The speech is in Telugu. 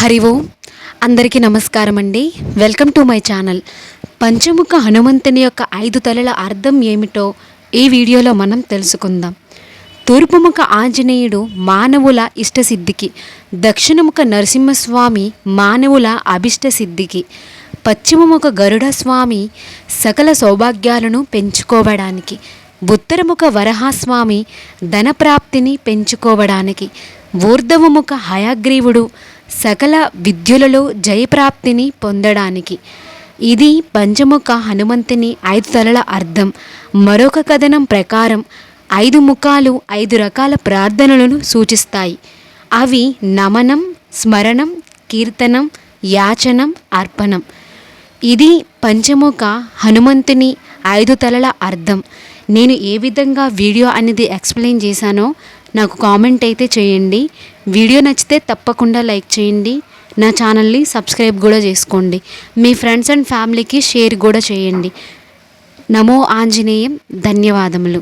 హరి ఓం. అందరికీ నమస్కారం అండి. Welcome to my channel. పంచముఖ హనుమంతుని యొక్క 5 తలల అర్థం ఏమిటో ఈ వీడియోలో మనం తెలుసుకుందాం. తూర్పుముఖ ఆంజనేయుడు మానవుల ఇష్టసిద్ధికి, దక్షిణముఖ నరసింహస్వామి మానవుల అభిష్ట సిద్ధికి, పశ్చిమముఖ గరుడ స్వామి సకల సౌభాగ్యాలను పెంచుకోవడానికి, ఉత్తరముఖ వరహాస్వామి ధనప్రాప్తిని పెంచుకోవడానికి, ఊర్ధవముఖ హయగ్రీవుడు సకల విద్యులలో జయప్రాప్తిని పొందడానికి. ఇది పంచముఖ హనుమంతుని 5 తలల అర్థం. మరొక కథనం ప్రకారం 5 ముఖాలు 5 రకాల ప్రార్థనలను సూచిస్తాయి. అవి నమనం, స్మరణం, కీర్తనం, యాచనం, అర్పణం. ఇది పంచముఖ హనుమంతుని 5 తలల అర్థం. నేను ఏ విధంగా వీడియో అనేది ఎక్స్ప్లెయిన్ చేశానో నాకు కామెంట్ అయితే చేయండి. వీడియో నచ్చితే తప్పకుండా లైక్ చేయండి. నా ఛానల్ని సబ్స్క్రైబ్ కూడా చేసుకోండి. మీ ఫ్రెండ్స్ అండ్ ఫ్యామిలీకి షేర్ కూడా చేయండి. నమో ఆంజనేయం. ధన్యవాదములు.